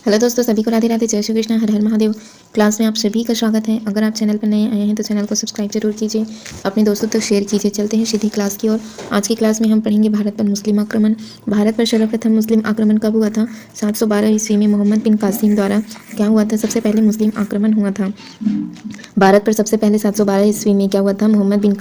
Hello दोस्तों, सभी को राधे राधे, जय श्री कृष्ण, हर हर महादेव। क्लास में आप सभी का स्वागत है। अगर आप चैनल पर नए आए हैं तो चैनल को सब्सक्राइब जरूर कीजिए, अपने दोस्तों तक शेयर कीजिए। चलते हैं सीधी क्लास की ओर। आज की क्लास में हम पढ़ेंगे भारत पर मुस्लिम आक्रमण। भारत पर सर्वप्रथम मुस्लिम आक्रमण कब हुआ था? 712 ईस्वी में मोहम्मद बिन कासिम द्वारा क्या हुआ था? सबसे पहले मुस्लिम आक्रमण हुआ था भारत पर। सबसे पहले 712 ईस्वी में क्या हुआ था? मोहम्मद बिन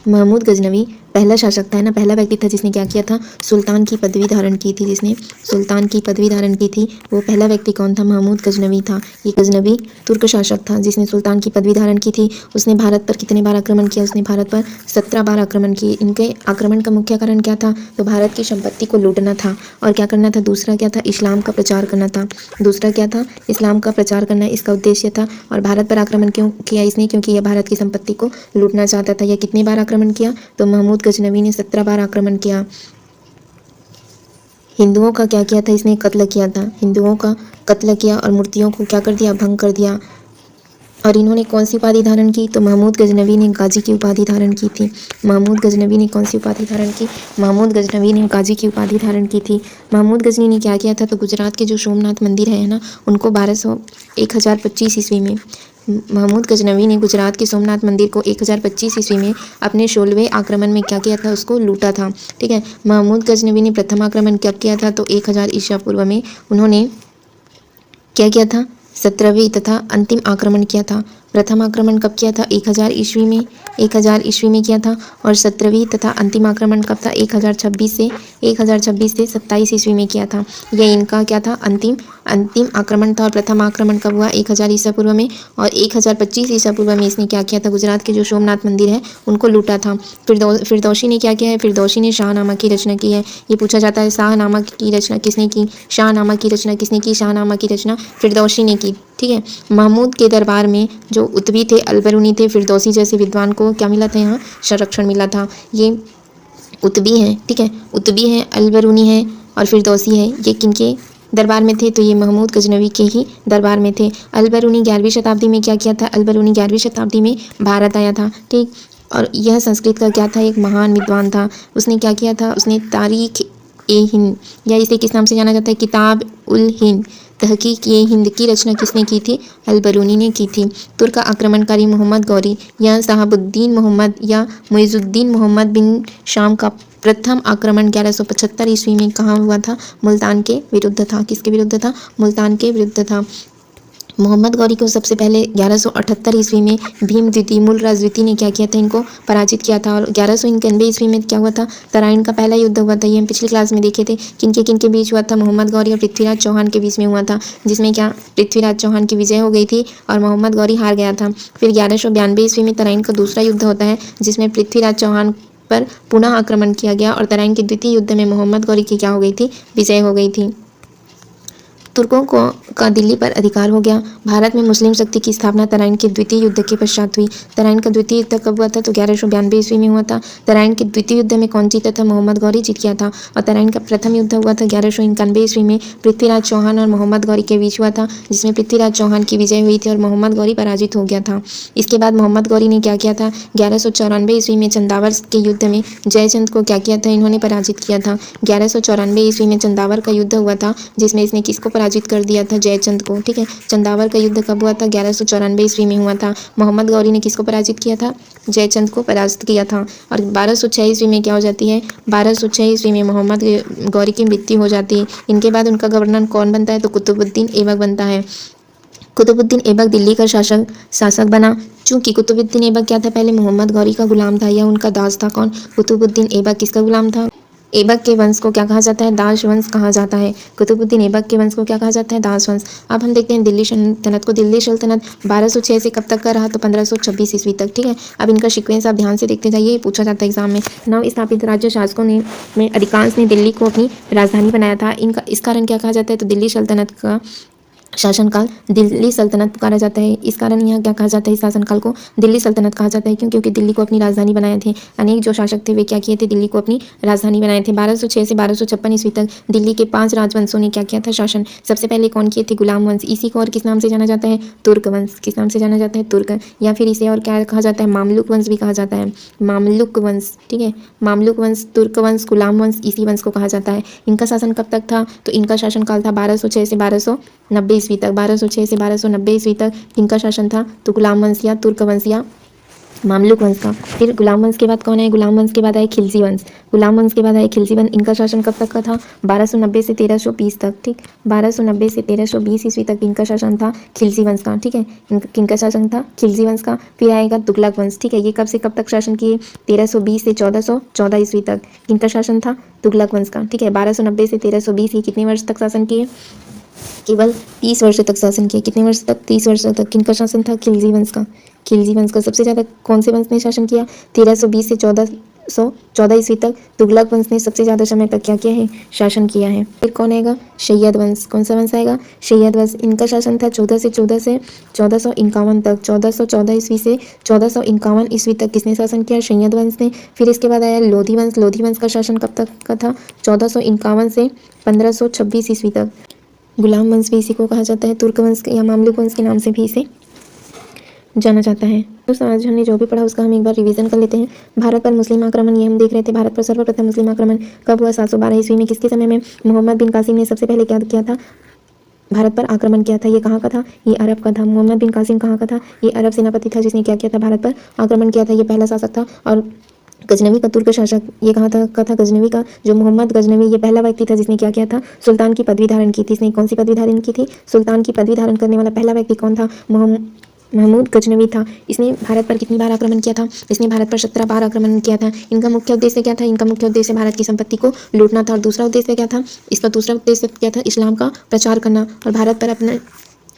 महमूद गजनवी पहला शासक था ना, पहला व्यक्ति था जिसने क्या किया था? सुल्तान की पदवी धारण की थी। जिसने सुल्तान की पदवी धारण की थी वो पहला व्यक्ति कौन था? महमूद गजनवी था। ये गजनवी तुर्क शासक था जिसने सुल्तान की पदवी धारण की थी। उसने भारत पर कितने बार आक्रमण किया? उसने भारत पर 17 बार आक्रमण किए। इनके आक्रमण का मुख्य कारण क्या था? तो भारत की संपत्ति को लूटना था। और क्या करना था? दूसरा क्या था? इस्लाम का प्रचार करना था। दूसरा क्या था? इस्लाम का प्रचार करना इसका उद्देश्य था। और भारत पर आक्रमण क्यों किया इसने? क्योंकि यह भारत की संपत्ति को लूटना चाहता था। यह कितनी बार आक्रमण किया? तो महमूद गजनवी ने 17 बार आक्रमण किया। हिंदुओं का क्या किया था? इसने कत्ल किया था। हिंदुओं का कत्ल किया और मूर्तियों को क्या कर दिया? भंग कर दिया। और इन्होंने कौन सी उपाधि धारण की? तो महमूद गजनवी ने गाजी की उपाधि धारण की थी। महमूद गजनवी ने कौन सी उपाधि धारण की? महमूद गजनवी ने गाजी की उपाधि धारण की थी। महमूद गजनी ने क्या किया था? तो गुजरात के जो सोमनाथ मंदिर है ना, उनको 1025 ईस्वी में महमूद गजनवी ने गुजरात के सोमनाथ मंदिर को 1025 ईस्वी में अपने 16वें आक्रमण में क्या किया था? उसको लूटा था। ठीक है। महमूद गजनवी ने प्रथम आक्रमण कब किया था? तो 1000 ईसा पूर्व में उन्होंने क्या किया था? 17वीं तथा अंतिम आक्रमण किया था। प्रथम आक्रमण कब किया था? 1000 ईस्वी में। 1000 ईस्वी में किया था। और 17वीं तथा अंतिम आक्रमण कब था? 1026 से 27 ईस्वी में किया था। यह इनका क्या था? अंतिम आक्रमण था। और प्रथम आक्रमण कब हुआ? 1000 ईसा पूर्व में। और 1025 ईसा पूर्व में इसने क्या किया था? गुजरात के जो सोमनाथ मंदिर है उनको लूटा था। फिरदौसी ने क्या किया है? फिरदौसी ने शाहनामा की रचना की है। ये पूछा जाता है शाहनामा की रचना किसने की? शाहनामा की रचना किसने की? शाहनामा की रचना फिरदौसी ने की। ठीक है। महमूद के दरबार में जो उतबी थे, अलबरूनी थे, फिरदौसी जैसे विद्वान को क्या मिला था? यहाँ संरक्षण मिला था। ये उतबी हैं, ठीक है, उतबी हैं, अलबरूनी है और फिरदौसी है। ये किनके दरबार में थे? तो ये महमूद गजनवी के ही दरबार में थे। अलबरूनी 11वीं शताब्दी में क्या किया था? अलबरूनी 11वीं शताब्दी में भारत आया था। ठीक। और यह संस्कृत का क्या था? एक महान विद्वान था। उसने क्या किया था? उसने तारीख ए हिंद, या इसे किस नाम से जाना जाता है? किताब उल हिंद, तहकीक ये हिंद की रचना किसने की थी? अलबरूनी ने की थी। तुर्क आक्रमणकारी मोहम्मद गौरी या साहबुद्दीन मोहम्मद या मुइजुद्दीन मोहम्मद बिन शाम का प्रथम आक्रमण 1175 ईस्वी में कहाँ हुआ था? मुल्तान के विरुद्ध था। किसके विरुद्ध था? मुल्तान के विरुद्ध था। मोहम्मद गौरी को सबसे पहले 1178 ईस्वी में भीम द्वितीय मूलराज द्वितीय ने क्या किया था? इनको पराजित किया था। और 1191 ईस्वी में क्या हुआ था? तराइन का पहला युद्ध हुआ था। ये हम पिछली क्लास में देखे थे। किनके बीच हुआ था? मोहम्मद गौरी और पृथ्वीराज चौहान के बीच में हुआ था, जिसमें क्या पृथ्वीराज चौहान की विजय हो गई थी और मोहम्मद गौरी हार गया था। फिर 1192 ईस्वी में तराइन का दूसरा युद्ध होता है, जिसमें पृथ्वीराज चौहान पर पुनः आक्रमण किया गया और तराइन के द्वितीय युद्ध में मोहम्मद गौरी की क्या हो गई थी? विजय हो गई थी। तुर्कों का दिल्ली पर अधिकार हो गया। भारत में मुस्लिम शक्ति की स्थापना तराइन के द्वितीय युद्ध के पश्चात हुई। तराइन का द्वितीय युद्ध कब हुआ था? तो 1192 ईस्वी में हुआ था। तराइन के द्वितीय युद्ध में कौन जीता था? मोहम्मद गौरी जीत गया था। और तराइन का प्रथम युद्ध हुआ था 1191 ईस्वी में, पृथ्वीराज चौहान और मोहम्मद गौरी के बीच हुआ था, जिसमें पृथ्वीराज चौहान की विजय हुई थी और मोहम्मद गौरी पराजित हो गया था। इसके बाद मोहम्मद गौरी ने क्या किया था? 1194 ईस्वी में चंदावर के युद्ध में जयचंद को क्या किया था? इन्होंने पराजित किया था। 1194 ईस्वी में चंदावर का युद्ध हुआ था, जिसमें इसने किसको पराजित कर दिया था? जयचंद को। ठीक है। चंदावर का युद्ध कब हुआ था? 1194 ईस्वी में हुआ था। मोहम्मद गौरी ने किसको पराजित किया था? जयचंद को पराजित किया था। और 1206 ईस्वी में क्या हो जाती है? 1206 ईस्वी में मोहम्मद गौरी की मृत्यु हो जाती है। इनके बाद उनका गवर्नर कौन बनता है? तो कुतुबुद्दीन ऐबक बनता है। कुतुबुद्दीन ऐबक दिल्ली का शासक बना। चूंकि कुतुबुद्दीन ऐबक क्या था? पहले मोहम्मद गौरी का गुलाम था या उनका दास था। कौन? कुतुबुद्दीन ऐबक किसका गुलाम था? ऐबक के वंश को क्या कहा जाता है? दास वंश कहा जाता है। कुतुबुद्दीन ऐबक के वंश को क्या कहा जाता है? दास वंश। अब हम देखते हैं दिल्ली सल्तनत को। दिल्ली सल्तनत 1206 से कब तक का रहा? तो 1526 ईस्वी तक। ठीक है। अब इनका सीक्वेंस आप ध्यान से देखते जाइए, पूछा जाता है एग्जाम में। नव स्थापित राज्य शासकों ने में अधिकांश ने दिल्ली को अपनी राजधानी बनाया था। इनका इस कारण क्या कहा जाता है? तो दिल्ली सल्तनत का शासनकाल दिल्ली सल्तनत पुकारा जाता है। इस कारण यहाँ क्या कहा जाता है, इस शासनकाल को दिल्ली सल्तनत कहा जाता है। क्यों? क्योंकि दिल्ली को अपनी राजधानी बनाए थे। अनेक जो शासक थे वे क्या किए थे, दिल्ली को अपनी राजधानी बनाए थे। 1206 से 1256 ईस्वी तक दिल्ली के 5 राजवंशों ने क्या किया था, शासन। सबसे पहले कौन किए थे, गुलाम वंश। इसी को और किस नाम से जाना जाता है, तुर्क वंश। किस नाम से जाना जाता है, तुर्क। या फिर इसे और क्या कहा जाता है, मामलुक वंश भी कहा जाता है, मामलुक वंश। ठीक है, मामलुक वंश, तुर्क वंश, गुलाम वंश, इसी वंश को कहा जाता है। इनका शासन कब तक था, तो इनका शासनकाल था 1206 से 1290 ईस्वी तक। 1206 से 1290 ईस्वी तक इनका शासन था। तो गुलाम वंश या तुर्क वंश या मामलुक वंश का। फिर गुलाम वंश के बाद कौन है, गुलाम वंश के बाद आए खिलजी वंश। गुलाम वंश के बाद आए खिलजी वंश। इनका शासन कब तक का था, 1290 से 1320 तक। ठीक, 1290 से 1320 ईस्वी तक इनका शासन था खिलजी वंश का। ठीक है, इनका शासन था खिलजी वंश का। फिर आएगा तुगलक वंश। ठीक है, ये कब से कब तक शासन किए, 1320 से 1414 ईस्वी तक इनका शासन था तुगलक वंश का। ठीक है, 1290 से 1320 ये कितने वर्ष तक शासन किए, केवल 30 वर्ष तक शासन किया। कितने वर्ष तक, 30 वर्ष तक। किनका शासन था, खिलजी वंश का। खिलजी वंश का सबसे ज़्यादा कौन से वंश ने शासन किया, 1320 से 1414 ईस्वी तक तुगलक वंश ने सबसे ज़्यादा समय तक क्या किया है, शासन किया है। फिर कौन आएगा, सैयद वंश। कौन सा वंश आएगा, सैयद वंश। इनका शासन था 14 से 1451 तक। 1414 ईस्वी से 1451 ईस्वी तक किसने शासन किया, सैयद वंश ने। फिर इसके बाद आया लोधी वंश। लोधी वंश का शासन कब तक का था, 1451 से 1526 ईस्वी तक। गुलाम वंश भी इसी को कहा जाता है, तुर्क वंश या मामलुक वंश के नाम से भी इसे जाना जाता है। तो आज हमने जो भी पढ़ा उसका हम एक बार रिवीजन कर लेते हैं। भारत पर मुस्लिम आक्रमण, ये हम देख रहे थे। भारत पर सर्वप्रथम मुस्लिम आक्रमण कब हुआ, 712 ईस्वी में। किसके समय में, मोहम्मद बिन कासिम ने सबसे पहले क्या किया था, भारत पर आक्रमण किया था। ये कहाँ का था, ये अरब का था। मोहम्मद बिन कासिम कहाँ का था, ये अरब सेनापति था जिसने क्या किया था, भारत पर आक्रमण किया था। ये पहला शासक था। और गजनवी का तुर्क शासक, ये कहाँ था गजनवी का, जो मोहम्मद गजनवी, ये पहला व्यक्ति था जिसने क्या किया था, सुल्तान की पदवी धारण की थी। इसने कौन सी पदवी धारण की थी, सुल्तान की पदवी धारण करने वाला पहला व्यक्ति कौन था, महमूद गजनवी था। इसने भारत पर कितनी बार आक्रमण किया था, इसने भारत पर 17 बार आक्रमण किया था। इनका मुख्य उद्देश्य क्या था, इनका मुख्य उद्देश्य भारत की संपत्ति को लूटना था। और दूसरा उद्देश्य क्या था, इसका दूसरा उद्देश्य क्या था, इस्लाम का प्रचार करना। और भारत पर अपना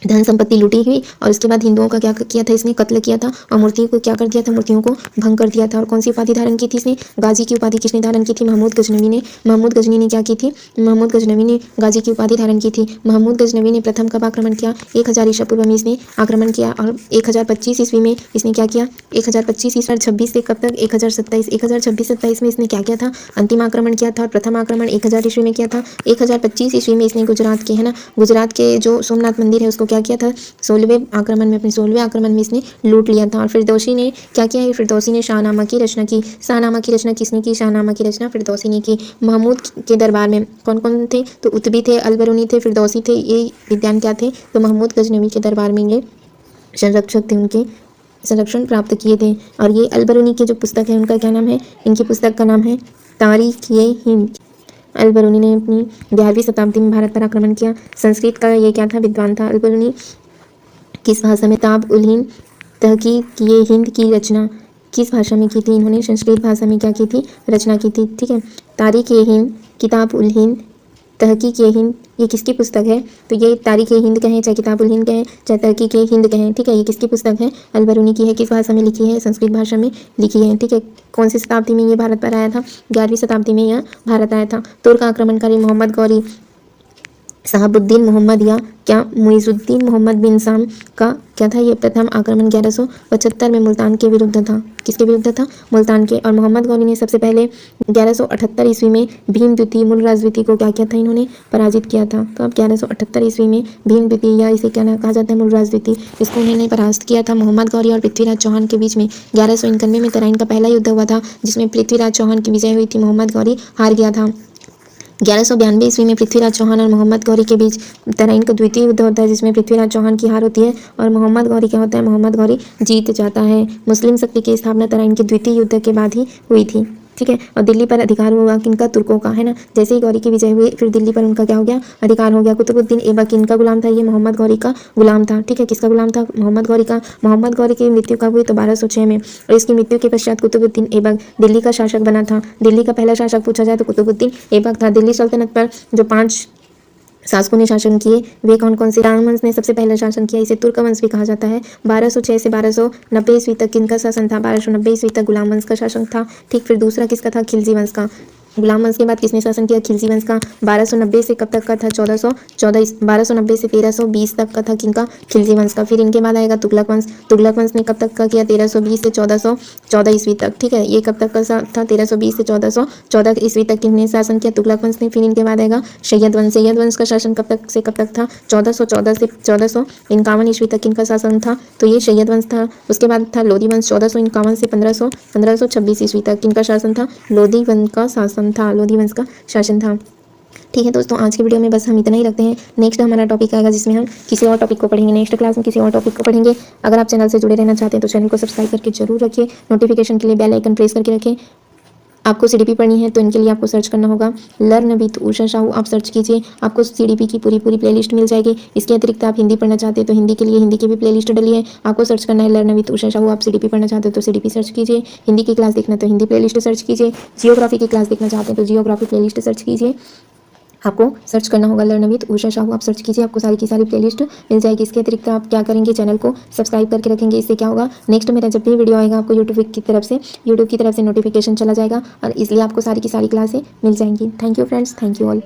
धन संपत्ति लूटी हुई। और उसके बाद हिंदुओं का क्या किया था, इसने कत्ल किया था। और मूर्तियों को क्या कर दिया था, मूर्तियों को भंग कर दिया था। और कौन सी उपाधि धारण की थी इसने, गाजी की उपाधि किसने धारण की थी, महमूद गजनवी ने। महमूद गजनवी ने क्या की थी, महमूद गजनवी ने गाजी की उपाधि धारण की थी। महमूद गजनवी ने प्रथम कब आक्रमण किया, 1000 ईसा पूर्व में इसने आक्रमण किया। और 1025 ईस्वी में इसने क्या किया, 1025 ईस्वी 26 से कब तक, 1026-27 में इसने क्या किया था, अंतिम आक्रमण किया था। और प्रथम आक्रमण 1000 ईस्वी में किया था। 1025 ईस्वी में इसने गुजरात के, है ना, गुजरात के जो सोमनाथ मंदिर है उसको क्या किया था, 16वें आक्रमण में इसने लूट लिया था। और फिरदौसी ने क्या किया है, फिरदौसी ने शाहनामा की रचना की। शाहनामा की रचना किसने की, शाहनामा की रचना फिरदौसी ने की। महमूद के दरबार में कौन कौन थे, तो उतबी थे, अलबरूनी थे, फिरदौसी थे। ये विद्वान क्या थे, तो महमूद गजनवी के दरबार में ये संरक्षक थे, उनके संरक्षण प्राप्त किए थे। और ये अलबरूनी की जो पुस्तक है उनका क्या नाम है, इनकी पुस्तक का नाम है तारीख़-ए-हिंद। अलबरूनी ने अपनी 11वीं शताब्दी में भारत पर आक्रमण किया। संस्कृत का ये क्या था, विद्वान था। अलबरूनी किस भाषा में, किताब-उल-हिंद तहक़ीक़-ए-हिंद की रचना किस भाषा में की थी, इन्होंने संस्कृत भाषा में क्या की थी, रचना की थी। ठीक है, तारीख़-ए-हिंद, किताब-उल-हिंद, तहक़ीक़-ए-हिंद, ये किसकी पुस्तक है, तो ये तारीख़-ए-हिंद कहें, चाहे किताब-उल-हिंद कहें, चाहे तहक़ीक़-ए-हिंद कहें। ठीक है, ये किसकी पुस्तक है, अलबरूनी की है। किस भाषा में लिखी है, संस्कृत भाषा में लिखी है। ठीक है, कौन सी शताब्दी में ये भारत पर आया था, 11वीं शताब्दी में यह भारत आया था। तुर्क आक्रमणकारी मोहम्मद गौरी शहाबुद्दीन मोहम्मद या क्या मुइज़ुद्दीन मोहम्मद बिन साम का क्या था, ये प्रथम आक्रमण 1175 में मुल्तान के विरुद्ध था। किसके विरुद्ध था, मुल्तान के। और मोहम्मद गौरी ने सबसे पहले 1178 ईस्वी में भीम द्वितीय मूलराज द्वितीय को क्या किया था, इन्होंने पराजित किया था। तो अब 1178 ईस्वी में भीम द्वितीय या इसे क्या कहा जाता है, मूलराज द्वितीय, इसको उन्होंने परास्त किया था। मोहम्मद गौरी और पृथ्वीराज चौहान के बीच में 1191 में तराइन का पहला युद्ध हुआ था, जिसमें पृथ्वीराज चौहान की विजय हुई थी, मोहम्मद गौरी हार गया था। 1192 ईस्वी में पृथ्वीराज चौहान और मोहम्मद गौरी के बीच तराइन का द्वितीय युद्ध होता है, जिसमें पृथ्वीराज चौहान की हार होती है और मोहम्मद गौरी क्या होता है, मोहम्मद गौरी जीत जाता है। मुस्लिम शक्ति की स्थापना तराइन के द्वितीय युद्ध के बाद ही हुई थी। ठीक है, और दिल्ली पर अधिकार हुआ किनका, तुर्कों का, है ना। जैसे ही गौरी की विजय हुई फिर दिल्ली पर उनका क्या हो गया, अधिकार हो गया। कुतुबुद्दीन ऐबक इनका गुलाम था, ये मोहम्मद गौरी का गुलाम था। ठीक है, किसका गुलाम था, मोहम्मद गौरी का। मोहम्मद गौरी की मृत्यु कब हुई, तो 1206 में। और इसकी मृत्यु के पश्चात कुतुबुद्दीन ऐबक दिल्ली का शासक बना था। दिल्ली का पहला शासक पूछा जाए तो कुतुबुद्दीन ऐबक था। दिल्ली सल्तनत पर जो 5 शासकों ने शासन किए वे कौन कौन से, रामवंश ने सबसे पहले शासन किया, इसे तुर्क वंश भी कहा जाता है। 1206 से 1290 ईस्वी तक किनका शासन था, 1290 ईस्वी तक गुलाम वंश का शासन था। ठीक, फिर दूसरा किसका था, खिलजी वंश का। गुलाम वंश के बाद किसने शासन किया? खिलजी वंश का। 1290 से कब तक का था? 1414 1290 से 1320 तक का था किनका? खिलजी वंश का। फिर इनके बाद आएगा तुगलक वंश। तुगलक वंश ने कब तक का किया? 1320 से 1414 ईस्वी तक। ठीक है, ये कब तक का था? 1320 से 1414 ईस्वी तक किसने शासन किया? तुगलक वंश ने। फिर इनके बाद आएगा सैयद वंश। सैयद वंश का शासन कब तक से कब तक था? 1414 से 1451 ईस्वी तक किनका शासन था? तो ये सैयद वंश था। उसके बाद था लोधी वंश 1451 से 1526 ईस्वी तक किनका शासन था? लोधी वंश का शासन था। लोधी वंश का शासन था। ठीक है दोस्तों, आज की वीडियो में बस हम इतना ही रखते हैं। नेक्स्ट हमारा टॉपिक आएगा जिसमें हम किसी और टॉपिक को पढ़ेंगे। नेक्स्ट क्लास में किसी और टॉपिक को पढ़ेंगे। अगर आप चैनल से जुड़े रहना चाहते हैं तो चैनल को सब्सक्राइब करके जरूर रखिए। नोटिफिकेशन के लिए बेल आइकन प्रेस करके रखें। आपको सीडीपी पढ़नी है तो इनके लिए आपको सर्च करना होगा लर्न विद उषा साहू। आप सर्च कीजिए, आपको सीडीपी की पूरी प्लेलिस्ट मिल जाएगी। इसके अतिरिक्त आप हिंदी पढ़ना चाहते हैं तो हिंदी के लिए हिंदी की भी प्लेलिस्ट डली है। आपको सर्च करना है लर्न विद उषा साहू। आप सीडीपी पढ़ना चाहते हैं तो सीडीपी सर्च कीजिए। हिंदी की क्लास देखना तो हिंदी प्लेलिस्ट सर्च कीजिए। जियोग्राफी की क्लास देखना चाहते हैं तो जियोग्राफी प्लेलिस्ट सर्च कीजिए। आपको सर्च करना होगा लर्न विद उषा साहू। आप सर्च कीजिए, आपको सारी की सारी प्लेलिस्ट मिल जाएगी। इसके अतिरिक्त आप क्या करेंगे, चैनल को सब्सक्राइब करके रखेंगे। इससे क्या होगा, नेक्स्ट मेरा जब भी वीडियो आएगा आपको यूट्यूब की तरफ से नोटिफिकेशन चला जाएगा और इसलिए आपको सारी की सारी क्लासें मिल जाएंगी। Thank you friends, thank you all.